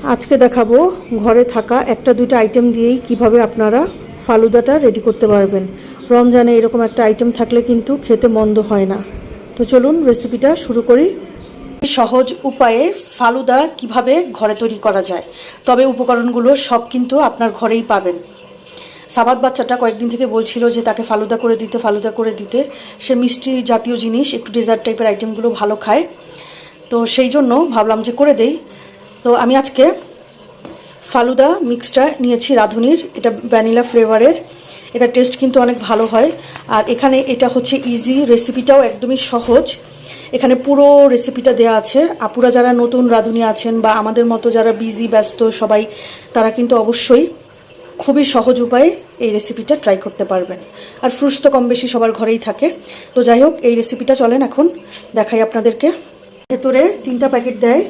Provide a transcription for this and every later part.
আজকে দেখাবো ঘরে থাকা একটা দুটো আইটেম দিয়েই কিভাবে আপনারা ফালুদাটা রেডি করতে পারবেন। রমজানে এরকম একটা আইটেম থাকলে কিন্তু খেতে মন্দ হয় না। তো চলুন রেসিপিটা শুরু করি। সহজ উপায়ে ফালুদা কিভাবে ঘরে তৈরি করা যায়, তবে উপকরণগুলো সব কিন্তু আপনার ঘরেই পাবেন। সাবাত বাচ্চাটা কয়েকদিন থেকে বলছিল যে তাকে ফালুদা করে দিতে। সে মিষ্টি জাতীয় জিনিস, একটু ডেজার্ট টাইপের আইটেমগুলো ভালো খায়, তো সেই জন্য ভাবলাম যে করে দেই। তো আমি আজকে ফালুদা মিক্সটা নিয়েছি রাঁধুনির, এটা ভ্যানিলা ফ্লেভারের। এটা টেস্ট কিন্তু অনেক ভালো হয়। আর এখানে এটা হচ্ছে ইজি, রেসিপিটাও একদমই সহজ। এখানে পুরো রেসিপিটা দেওয়া আছে। আপুরা যারা নতুন রাঁধুনি আছেন বা আমাদের মতো যারা বিজি ব্যস্ত সবাই, তারা কিন্তু অবশ্যই খুবই সহজ উপায়ে এই রেসিপিটা ট্রাই করতে পারবেন। আর ফ্রুটস তো কম বেশি সবার ঘরেই থাকে। তো যাই হোক, এই রেসিপিটা চলেন এখন দেখাই আপনাদেরকে। ভেতরে 3টা প্যাকেট দেয়।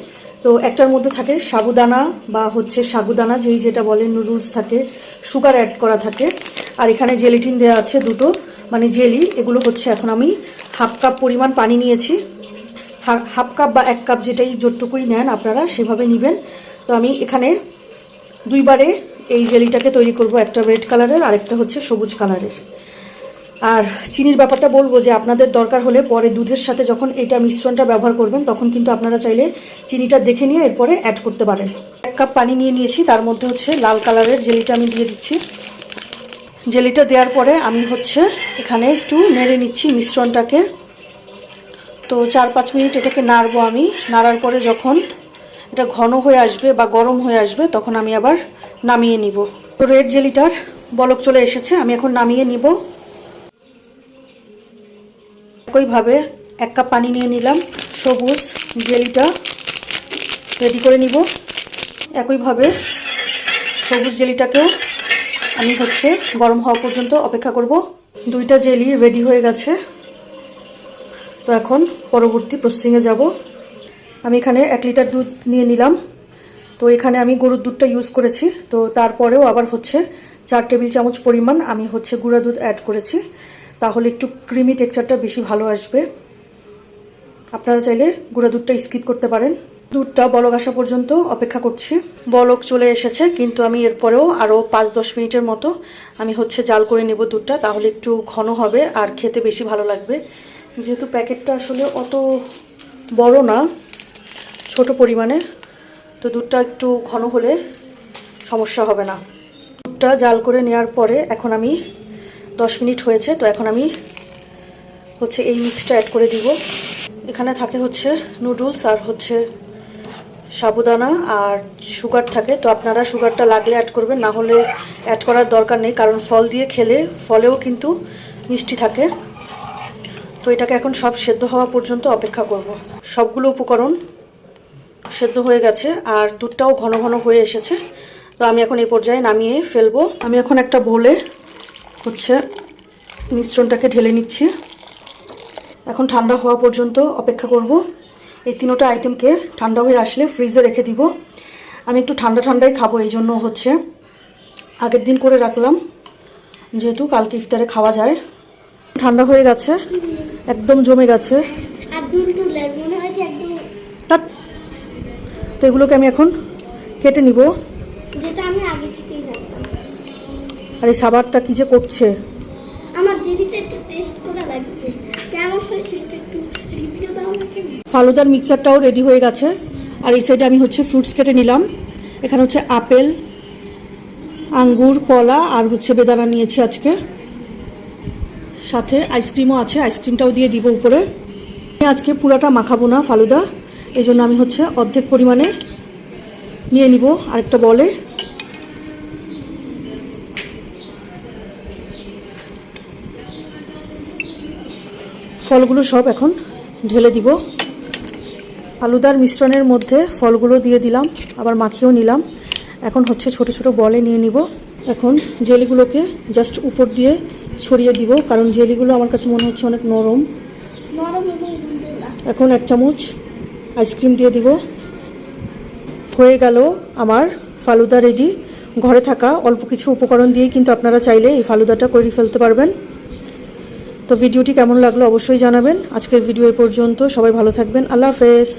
তো একটার মধ্যে থাকে সাবুদানা বা সাগুদানা, যেটা বলে নুডলস থাকে, সুগার অ্যাড করা থাকে। আর এখানে জেলিটিন দেওয়া আছে 2টো, মানে জেলি। এগুলো এখন আমি হাফ কাপ পরিমাণ পানি নিয়েছি। হাফ কাপ বা 1 কাপ, যেটাই যতটুকুই নেন আপনারা সেভাবে নেবেন। তো আমি এখানে 2 বারে এই জেলিটাকে তৈরি করব, একটা রেড কালারের আর একটা সবুজ কালারের। আর চিনির ব্যাপারটা বলবো যে আপনাদের দরকার হলে পরে দুধের সাথে যখন এটা মিশ্রণটা ব্যবহার করবেন তখন কিন্তু আপনারা চাইলে চিনিটা দেখে নিয়ে এরপরে অ্যাড করতে পারেন। 1 কাপ পানি নিয়ে নিয়েছি, তার মধ্যে লাল কালারের জেলিটা আমি দিয়ে দিচ্ছি। জেলিটা দেওয়ার পরে আমি এখানে একটু নেড়ে নিচ্ছি মিশ্রণটাকে। তো 4-5 মিনিট এটাকে নাড়বো আমি। নাড়ার পরে যখন এটা ঘন হয়ে আসবে বা গরম হয়ে আসবে তখন আমি আবার নামিয়ে নিব। তো রেড জেলিটার বলক চলে এসেছে, আমি এখন নামিয়ে নিব। একইভাবে 1 কাপ পানি নিয়ে নিলাম, সবুজ জেলিটা রেডি করে নিব। একইভাবে সবুজ জেলিটাকেও আমি গরম হওয়া পর্যন্ত অপেক্ষা করব। 2টা জেলি রেডি হয়ে গেছে। তো এখন পরবর্তী প্রসেসিংয়ে যাব। আমি এখানে 1 লিটার দুধ নিয়ে নিলাম। তো এখানে আমি গরুর দুধটা ইউজ করেছি। তো তারপরেও আবার 4 টেবিল চামচ পরিমাণ আমি গুঁড়া দুধ অ্যাড করেছি, তাহলে একটু ক্রিমি টেক্সচারটা বেশি ভালো আসবে। আপনারা চাইলে গুঁড়া দুধটা স্কিপ করতে পারেন। দুধটা বলক আসা পর্যন্ত অপেক্ষা করছি। বলক চলে এসেছে, কিন্তু আমি এরপরেও আরও 5-10 মিনিটের মতো আমি জাল করে নেব দুধটা, তাহলে একটু ঘন হবে আর খেতে বেশি ভালো লাগবে। যেহেতু প্যাকেটটা আসলে অত বড় না, ছোট পরিমাণে, তো দুধটা একটু ঘন হলে সমস্যা হবে না। দুধটা জাল করে নেওয়ার পরে এখন আমি 10 মিনিট হয়েছে। তো এখন আমি এই মিক্সটা অ্যাড করে দিব। এখানে থাকে নুডলস আর সাবুদানা আর সুগার থাকে। তো আপনারা সুগারটা লাগলে অ্যাড করবেন, না হলে অ্যাড করার দরকার নেই, কারণ ফল দিয়ে খেলে ফলেও কিন্তু মিষ্টি থাকে। তো এটাকে এখন সব সেদ্ধ হওয়া পর্যন্ত অপেক্ষা করব। সবগুলো উপকরণ সেদ্ধ হয়ে গেছে আর দুধটাও ঘন ঘন হয়ে এসেছে। তো আমি এখন এই পর্যায়ে নামিয়ে ফেলবো। আমি এখন একটা বোলে মিশ্রণটাকে ঢেলে নিচ্ছি। এখন ঠান্ডা হওয়া পর্যন্ত অপেক্ষা করব। এই 3টা আইটেমকে ঠান্ডা হয়ে আসলে ফ্রিজে রেখে দিব। আমি একটু ঠান্ডাই খাবো, এই জন্য আগের দিন করে রাখলাম, যেহেতু কালকে ইফতারে খাওয়া যায়। ঠান্ডা হয়ে গেছে, একদম জমে গেছে। তো এগুলোকে আমি এখন কেটে নিব। আর এই সাবারটা কি যে করছে, আমার জেলিটা একটু টেস্ট করা লাগবে, কেমন হয়েছে এটা একটু রিভিউ দাও আমাকে। ফালুদার মিক্সচারটাও রেডি হয়ে গেছে। আর এই সাইডে আমি ফ্রুটস কেটে নিলাম। এখানে আপেল, আঙ্গুর, কলা আর বেদানা নিয়েছি আজকে। সাথে আইসক্রিমও আছে, আইসক্রিমটাও দিয়ে দিব উপরে। আমি আজকে পুরাটা মাখাবো না ফালুদা, এই জন্য আমি অর্ধেক পরিমাণে নিয়ে নিব আরেকটা বলে। ফলগুলো সব এখন ঢেলে দিব। ফালুদার মিশ্রণের মধ্যে ফলগুলো দিয়ে দিলাম, আবার মাখিয়েও নিলাম। এখন ছোট ছোট বলে নিয়ে নিব। এখন জেলিগুলোকে জাস্ট উপর দিয়ে ছড়িয়ে দিব, কারণ জেলিগুলো আমার কাছে মনে হচ্ছে অনেক নরম। এখন 1 চামচ আইসক্রিম দিয়ে দিব। হয়ে গেল আমার ফালুদা রেডি। ঘরে থাকা অল্প কিছু উপকরণ দিয়েই কিন্তু আপনারা চাইলে এই ফালুদাটা করে ফেলতে পারবেন। তো ভিডিওটি কেমন লাগলো অবশ্যই জানাবেন। আজকের ভিডিও এই পর্যন্ত। সবাই ভালো থাকবেন। আল্লাহ হাফেজ।